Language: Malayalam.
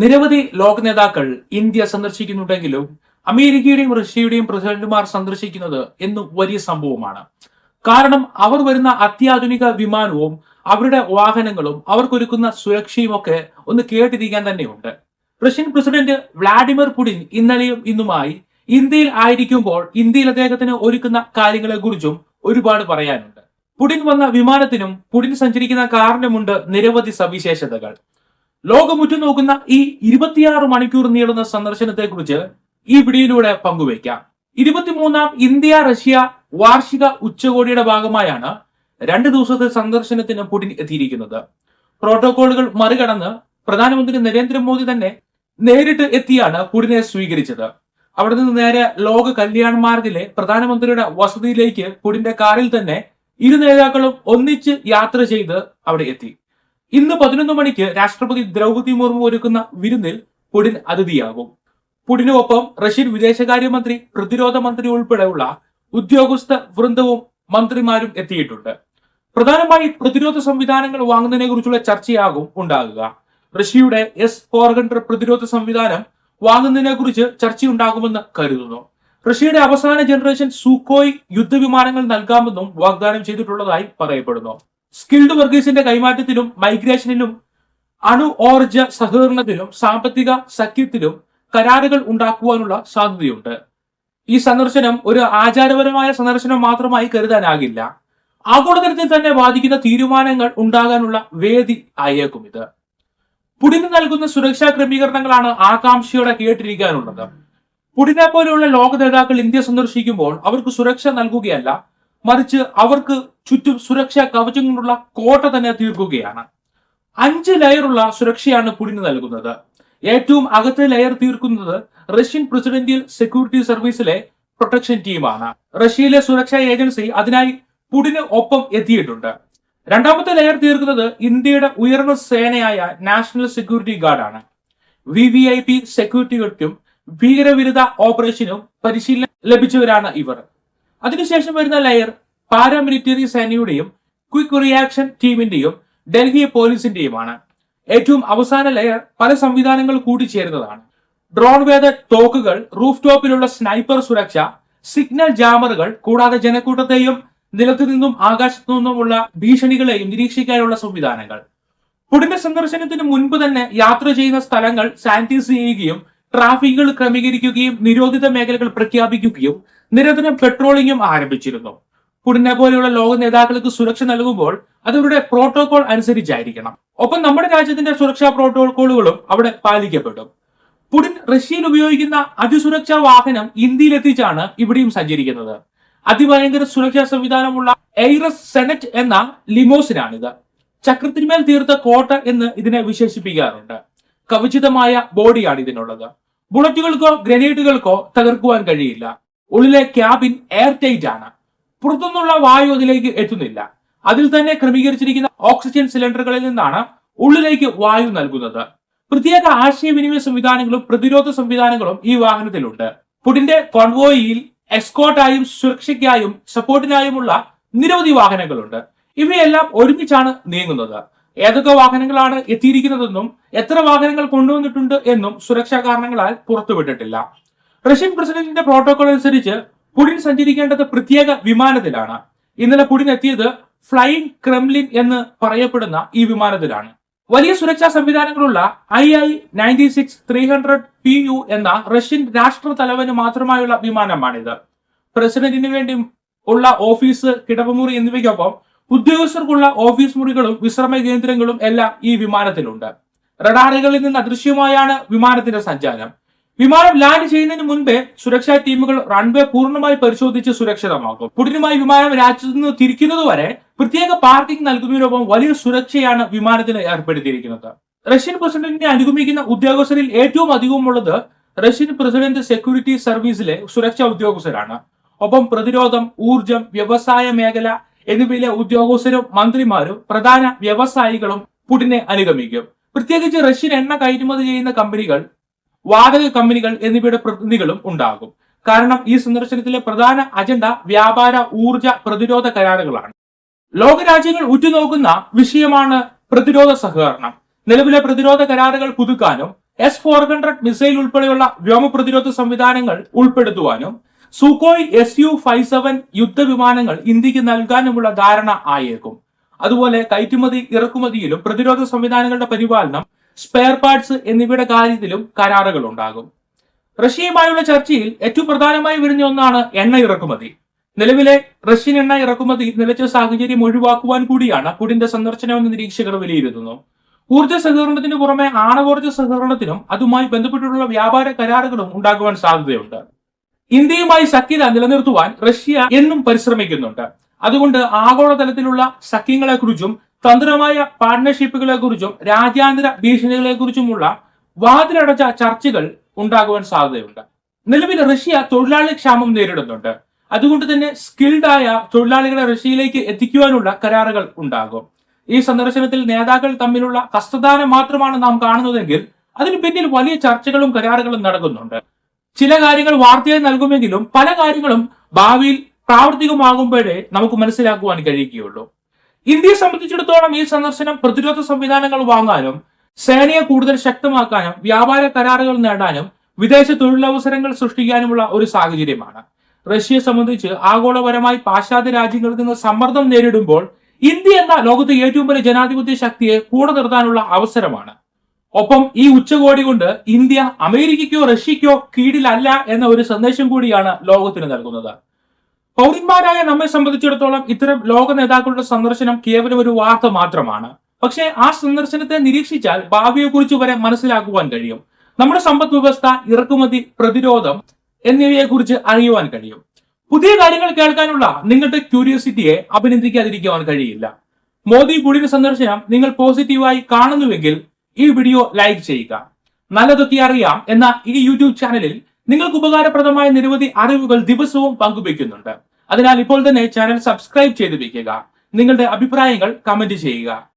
നിരവധി ലോക നേതാക്കൾ ഇന്ത്യ സന്ദർശിക്കുന്നുണ്ടെങ്കിലും അമേരിക്കയുടെയും റഷ്യയുടെയും പ്രസിഡന്റുമാർ സന്ദർശിക്കുന്നത് എന്നും വലിയ സംഭവമാണ്. കാരണം അവർ വരുന്ന അത്യാധുനിക വിമാനവും അവരുടെ വാഹനങ്ങളും അവർക്കൊരുക്കുന്ന സുരക്ഷയും ഒക്കെ ഒന്ന് കേട്ടിരിക്കാൻ തന്നെയുണ്ട്. റഷ്യൻ പ്രസിഡന്റ് വ്ളാഡിമിർ പുടിൻ ഇന്നലെയും ഇന്നുമായി ഇന്ത്യയിൽ ആയിരിക്കുമ്പോൾ ഇന്ത്യയിൽ അദ്ദേഹത്തിന് ഒരുക്കുന്ന കാര്യങ്ങളെ കുറിച്ചും ഒരുപാട് പറയാനുണ്ട്. പുടിൻ വന്ന വിമാനത്തിനും പുടിൻ സഞ്ചരിക്കുന്ന കാറിനുമുണ്ട് നിരവധി സവിശേഷതകൾ. ലോകം ഉറ്റുനോക്കുന്ന ഈ 26 മണിക്കൂർ നീളുന്ന സന്ദർശനത്തെ കുറിച്ച് ഈ വീഡിയോയിലൂടെ പങ്കുവയ്ക്കാം. 23ാം ഇന്ത്യ റഷ്യ വാർഷിക ഉച്ചകോടിയുടെ ഭാഗമായാണ് 2 ദിവസത്തെ സന്ദർശനത്തിന് പുടിൻ എത്തിയിരിക്കുന്നത്. പ്രോട്ടോകോളുകൾ മറികടന്ന് പ്രധാനമന്ത്രി നരേന്ദ്രമോദി തന്നെ നേരിട്ട് എത്തിയാണ് പുടിനെ സ്വീകരിച്ചത്. അവിടെ നിന്ന് നേരെ ലോക കല്യാൺ മാർഗിലെ പ്രധാനമന്ത്രിയുടെ വസതിയിലേക്ക് പുടിന്റെ കാറിൽ തന്നെ ഇരു നേതാക്കളും ഒന്നിച്ച് യാത്ര ചെയ്ത് അവിടെ എത്തി. ഇന്ന് 11 മണിക്ക് രാഷ്ട്രപതി ദ്രൗപദി മുർമു ഒരുക്കുന്ന വിരുന്നിൽ പുടിൻ അതിഥിയാകും. പുടിനൊപ്പം റഷ്യൻ വിദേശകാര്യമന്ത്രി, പ്രതിരോധ മന്ത്രി ഉൾപ്പെടെയുള്ള ഉദ്യോഗസ്ഥ വൃന്ദവും മന്ത്രിമാരും എത്തിയിട്ടുണ്ട്. പ്രധാനമായി പ്രതിരോധ സംവിധാനങ്ങൾ വാങ്ങുന്നതിനെ കുറിച്ചുള്ള ചർച്ചയാകും ഉണ്ടാകുക. റഷ്യയുടെ S-400 പ്രതിരോധ സംവിധാനം വാങ്ങുന്നതിനെ കുറിച്ച് ചർച്ചയുണ്ടാകുമെന്ന് കരുതുന്നു. റഷ്യയുടെ അവസാന ജനറേഷൻ സൂക്കോയ് യുദ്ധവിമാനങ്ങൾ നൽകാമെന്നും വാഗ്ദാനം ചെയ്തിട്ടുള്ളതായി പറയപ്പെടുന്നു. സ്കിൽഡ് വർക്കേഴ്സിന്റെ കൈമാറ്റത്തിലും മൈഗ്രേഷനിലും ഊർജ സഹകരണത്തിലും സാമ്പത്തിക സഖ്യത്തിലും കരാറുകൾ ഉണ്ടാക്കുവാനുള്ള സാധ്യതയുണ്ട്. ഈ സന്ദർശനം ഒരു ആചാരപരമായ സന്ദർശനം മാത്രമായി കരുതാനാകില്ല. ആഗോളതലത്തിൽ തന്നെ ബാധിക്കുന്ന തീരുമാനങ്ങൾ ഉണ്ടാകാനുള്ള വേദി ആയേക്കും ഇത്. പുടിന് നൽകുന്ന സുരക്ഷാ ക്രമീകരണങ്ങളാണ് ആകാംക്ഷയോടെ കേട്ടിരിക്കാനുള്ളത്. പുടിനെ പോലെയുള്ള ലോക നേതാക്കൾ ഇന്ത്യ സന്ദർശിക്കുമ്പോൾ അവർക്ക് സുരക്ഷ നൽകുകയല്ല, മറിച്ച് അവർക്ക് ചുറ്റും സുരക്ഷാ കവചം കൊണ്ടുള്ള കോട്ട തന്നെ തീർക്കുകയാണ്. 5 ലെയറുള്ള സുരക്ഷയാണ് പുടിന് നൽകുന്നത്. ഏറ്റവും അകത്തെ ലെയർ തീർക്കുന്നത് റഷ്യൻ പ്രസിഡന്റിയൽ സെക്യൂരിറ്റി സർവീസിലെ പ്രൊട്ടക്ഷൻ ടീമാണ്. റഷ്യയിലെ സുരക്ഷാ ഏജൻസി അതിനായി പുടിന് ഒപ്പം എത്തിയിട്ടുണ്ട്. രണ്ടാമത്തെ ലെയർ തീർക്കുന്നത് ഇന്ത്യയുടെ ഉയർന്ന സേനയായ നാഷണൽ സെക്യൂരിറ്റി ഗാർഡാണ്. VVIP സെക്യൂരിറ്റികൾക്കും ഭീകരവിരുദ്ധ ഓപ്പറേഷനും പരിശീലനം ലഭിച്ചവരാണ് ഇവർ. അതിനുശേഷം വരുന്ന ലെയർ പാരാമിലിറ്ററി സേനയുടെയും ക്വിക്ക് റിയാക്ഷൻ ടീമിന്റെയും ഡൽഹി പോലീസിന്റെയുമാണ്. ഏറ്റവും അവസാന ലെയർ പല സംവിധാനങ്ങൾ കൂടിച്ചേരുന്നതാണ്. ഡ്രോൺ വേദ തോക്കുകൾ, റൂഫ് ടോപ്പിലുള്ള സ്നൈപ്പർ സുരക്ഷ, സിഗ്നൽ ജാമറുകൾ, കൂടാതെ ജനക്കൂട്ടത്തെയും നിലത്തു നിന്നും ആകാശത്തു നിന്നുമുള്ള ഭീഷണികളെയും നിരീക്ഷിക്കാനുള്ള സംവിധാനങ്ങൾ. പുടിന്റെ സന്ദർശനത്തിന് മുൻപ് തന്നെ യാത്ര ചെയ്യുന്ന സ്ഥലങ്ങൾ സാനിറ്റൈസ് ചെയ്യുകയും ട്രാഫിക്കുകൾ ക്രമീകരിക്കുകയും നിരോധിത മേഖലകൾ പ്രഖ്യാപിക്കുകയും നിരന്തരം പെട്രോളിംഗും ആരംഭിച്ചിരുന്നു. പുടിനെ പോലെയുള്ള ലോക നേതാക്കൾക്ക് സുരക്ഷ നൽകുമ്പോൾ അതവരുടെ പ്രോട്ടോകോൾ അനുസരിച്ചായിരിക്കണം. ഒപ്പം നമ്മുടെ രാജ്യത്തിന്റെ സുരക്ഷാ പ്രോട്ടോകോളുകളും അവിടെ പാലിക്കപ്പെടും. പുടിൻ റഷ്യയിൽ ഉപയോഗിക്കുന്ന അതിസുരക്ഷാ വാഹനം ഇന്ത്യയിൽ എത്തിച്ചാണ് ഇവിടെയും സഞ്ചരിക്കുന്നത്. അതിഭയങ്കര സുരക്ഷാ സംവിധാനമുള്ള എയ്റസ് സെനറ്റ് എന്ന ലിമോസിനാണിത്. ചക്രത്തിന്മേൽ തീർത്ത കോട്ട എന്ന് ഇതിനെ വിശേഷിപ്പിക്കാറുണ്ട്. കവചിതമായ ബോഡിയാണ് ഇതിനുള്ളത്. ബുള്ളറ്റുകൾക്കോ ഗ്രനേഡുകൾക്കോ തകർക്കുവാൻ കഴിയില്ല. ഉള്ളിലെ ക്യാബിൻ എയർ ടൈറ്റ് ആണ്. പുറത്തുനിന്നുള്ള വായു അതിലേക്ക് എത്തുന്നില്ല. അതിൽ തന്നെ ക്രമീകരിച്ചിരിക്കുന്ന ഓക്സിജൻ സിലിണ്ടറുകളിൽ നിന്നാണ് ഉള്ളിലേക്ക് വായു നൽകുന്നത്. പ്രത്യേക ആശയവിനിമയ സംവിധാനങ്ങളും പ്രതിരോധ സംവിധാനങ്ങളും ഈ വാഹനത്തിലുണ്ട്. പുടിന്റെ കോൺവോയിൽ എസ്കോർട്ടായും സുരക്ഷയ്ക്കായും സപ്പോർട്ടിനായുമുള്ള നിരവധി വാഹനങ്ങളുണ്ട്. ഇവയെല്ലാം ഒരുമിച്ചാണ് നീങ്ങുന്നത്. ഏതൊക്കെ വാഹനങ്ങളാണ് എത്തിയിരിക്കുന്നതെന്നും എത്ര വാഹനങ്ങൾ കൊണ്ടുവന്നിട്ടുണ്ട് എന്നും സുരക്ഷാ കാരണങ്ങളാൽ പുറത്തുവിട്ടിട്ടില്ല. റഷ്യൻ പ്രസിഡന്റിന്റെ പ്രോട്ടോകോൾ അനുസരിച്ച് പുടിൻ സഞ്ചരിക്കേണ്ടത് പ്രത്യേക വിമാനത്തിലാണ്. ഇന്നലെ പുടിൻ എത്തിയത് ഫ്ലൈയിങ് ക്രെംലിൻ എന്ന് പറയപ്പെടുന്ന ഈ വിമാനത്തിലാണ്. വലിയ സുരക്ഷാ സംവിധാനങ്ങളുള്ള II-96-300 PU എന്ന റഷ്യൻ രാഷ്ട്ര തലവന് മാത്രമായുള്ള വിമാനമാണിത്. പ്രസിഡന്റിന് വേണ്ടി ഉള്ള ഓഫീസ്, കിടപ്പുമുറി എന്നിവയ്ക്കൊപ്പം ഉദ്യോഗസ്ഥർക്കുള്ള ഓഫീസ് മുറികളും വിശ്രമ കേന്ദ്രങ്ങളും എല്ലാം ഈ വിമാനത്തിലുണ്ട്. റഡാറുകളിൽ നിന്ന് അദൃശ്യമായാണ് വിമാനത്തിന്റെ സഞ്ചാരം. വിമാനം ലാൻഡ് ചെയ്യുന്നതിന് മുൻപേ സുരക്ഷാ ടീമുകൾ റൺവേ പൂർണ്ണമായി പരിശോധിച്ച് സുരക്ഷിതമാക്കും. പുടിനുമായി വിമാനം രാജ്യത്ത് നിന്ന് തിരിക്കുന്നതുവരെ പ്രത്യേക പാർക്കിംഗ് നൽകുന്നതിനൊപ്പം വലിയ സുരക്ഷയാണ് വിമാനത്തിന് ഏർപ്പെടുത്തിയിരിക്കുന്നത്. റഷ്യൻ പ്രസിഡന്റിനെ അനുഗമിക്കുന്ന ഉദ്യോഗസ്ഥരിൽ ഏറ്റവും അധികമുള്ളത് റഷ്യൻ പ്രസിഡന്റ് സെക്യൂരിറ്റി സർവീസിലെ സുരക്ഷാ ഉദ്യോഗസ്ഥരാണ്. ഒപ്പം പ്രതിരോധം, ഊർജം, വ്യവസായ മേഖല എന്നിവയിലെ ഉദ്യോഗസ്ഥരും മന്ത്രിമാരും പ്രധാന വ്യവസായികളും പുടിനെ അനുഗമിക്കും. പ്രത്യേകിച്ച് റഷ്യൻ എണ്ണ കയറ്റുമതി ചെയ്യുന്ന കമ്പനികൾ, വാതക കമ്പനികൾ എന്നിവയുടെ പ്രതിനിധികളും ഉണ്ടാകും. കാരണം ഈ സന്ദർശനത്തിലെ പ്രധാന അജണ്ട വ്യാപാര, ഊർജ, പ്രതിരോധ കരാറുകളാണ്. ലോകരാജ്യങ്ങൾ ഉറ്റുനോക്കുന്ന വിഷയമാണ് പ്രതിരോധ സഹകരണം. നിലവിലെ പ്രതിരോധ കരാറുകൾ പുതുക്കാനും S-400 മിസൈൽ ഉൾപ്പെടെയുള്ള വ്യോമ പ്രതിരോധ സംവിധാനങ്ങൾ ഉൾപ്പെടുത്തുവാനും സുഖോയ് Su-57 യുദ്ധവിമാനങ്ങൾ ഇന്ത്യക്ക് നൽകാനുമുള്ള ധാരണ ആയേക്കും. അതുപോലെ കയറ്റുമതി ഇറക്കുമതിയിലും പ്രതിരോധ സംവിധാനങ്ങളുടെ പരിപാലനം, സ്പെയർ പാർട്സ് എന്നിവയുടെ കാര്യത്തിലും കരാറുകൾ ഉണ്ടാകും. റഷ്യയുമായുള്ള ചർച്ചയിൽ ഏറ്റവും പ്രധാനമായി വരുന്ന ഒന്നാണ് എണ്ണ ഇറക്കുമതി. നിലവിലെ റഷ്യൻ എണ്ണ ഇറക്കുമതി നിലച്ച സാഹചര്യം ഒഴിവാക്കുവാൻ കൂടിയാണ് പുടിന്റെ സന്ദർശനമെന്ന് നിരീക്ഷകർ വിലയിരുത്തുന്നു. ഊർജ്ജ സഹകരണത്തിന് പുറമെ ആണവോർജ്ജ സഹകരണത്തിനും അതുമായി ബന്ധപ്പെട്ടിട്ടുള്ള വ്യാപാര കരാറുകളും ഉണ്ടാകുവാൻ സാധ്യതയുണ്ട്. ഇന്ത്യയുമായി സഖ്യത നിലനിർത്തുവാൻ റഷ്യ എന്നും പരിശ്രമിക്കുന്നുണ്ട്. അതുകൊണ്ട് ആഗോളതലത്തിലുള്ള സഖ്യങ്ങളെക്കുറിച്ചും തന്ത്രമായ പാർട്ണർഷിപ്പുകളെ കുറിച്ചും രാജ്യാന്തര ഭീഷണികളെ കുറിച്ചുമുള്ള വാതിലടച്ച ചർച്ചകൾ ഉണ്ടാകുവാൻ സാധ്യതയുണ്ട്. നിലവിൽ റഷ്യ തൊഴിലാളി ക്ഷാമം നേരിടുന്നുണ്ട്. അതുകൊണ്ട് തന്നെ സ്കിൽഡ് ആയ തൊഴിലാളികളെ റഷ്യയിലേക്ക് എത്തിക്കുവാനുള്ള കരാറുകൾ ഉണ്ടാകും. ഈ സന്ദർശനത്തിൽ നേതാക്കൾ തമ്മിലുള്ള ഹസ്തദാനം മാത്രമാണ് നാം കാണുന്നതെങ്കിൽ അതിന് പിന്നിൽ വലിയ ചർച്ചകളും കരാറുകളും നടക്കുന്നുണ്ട്. ചില കാര്യങ്ങൾ വാർത്തയായി നൽകുമെങ്കിലും പല കാര്യങ്ങളും ഭാവിയിൽ പ്രാവർത്തികമാകുമ്പോഴേ നമുക്ക് മനസ്സിലാക്കുവാൻ കഴിയുകയുള്ളൂ. ഇന്ത്യയെ സംബന്ധിച്ചിടത്തോളം ഈ സന്ദർശനം പ്രതിരോധ സംവിധാനങ്ങൾ വാങ്ങാനും സേനയെ കൂടുതൽ ശക്തമാക്കാനും വ്യാപാര കരാറുകൾ നേടാനും വിദേശ തൊഴിലവസരങ്ങൾ സൃഷ്ടിക്കാനുമുള്ള ഒരു സാഹചര്യമാണ്. റഷ്യയെ സംബന്ധിച്ച് ആഗോളപരമായി പാശ്ചാത്യ രാജ്യങ്ങളിൽ നിന്ന് സമ്മർദ്ദം നേരിടുമ്പോൾ ഇന്ത്യ എന്ന ലോകത്തെ ഏറ്റവും വലിയ ജനാധിപത്യ ശക്തിയെ കൂടെ നിർത്താനുള്ള അവസരമാണ്. ഒപ്പം ഈ ഉച്ചകോടി കൊണ്ട് ഇന്ത്യ അമേരിക്കയ്ക്കോ റഷ്യയ്ക്കോ കീഴിലല്ല എന്ന ഒരു സന്ദേശം കൂടിയാണ് ലോകത്തിന് നൽകുന്നത്. പൗരന്മാരായ നമ്മെ സംബന്ധിച്ചിടത്തോളം ഇത്തരം ലോക നേതാക്കളുടെ സന്ദർശനം കേവലം ഒരു വാർത്ത മാത്രമാണ്. പക്ഷേ ആ സന്ദർശനത്തെ നിരീക്ഷിച്ചാൽ ഭാവിയെക്കുറിച്ച് വരെ മനസ്സിലാക്കുവാൻ കഴിയും. നമ്മുടെ സമ്പദ് വ്യവസ്ഥ, ഇറക്കുമതി, പ്രതിരോധം എന്നിവയെക്കുറിച്ച് അറിയുവാൻ കഴിയും. പുതിയ കാര്യങ്ങൾ കേൾക്കാനുള്ള നിങ്ങളുടെ ക്യൂരിയോസിറ്റിയെ അഭിനന്ദിക്കാതിരിക്കുവാൻ കഴിയില്ല. മോദി പുടിൻ സന്ദർശനം നിങ്ങൾ പോസിറ്റീവായി കാണുന്നുവെങ്കിൽ ഈ വീഡിയോ ലൈക്ക് ചെയ്യുക. നല്ലതൊക്കെ അറിയാം എന്ന ഈ യൂട്യൂബ് ചാനലിൽ നിങ്ങൾക്ക് ഉപകാരപ്രദമായ നിരവധി അറിവുകൾ ദിവസവും പങ്കുവയ്ക്കുന്നുണ്ട്. അതിനാൽ ഇപ്പോൾ തന്നെ ചാനൽ സബ്സ്ക്രൈബ് ചെയ്ത് വെക്കുക. നിങ്ങളുടെ അഭിപ്രായങ്ങൾ കമന്റ് ചെയ്യുക.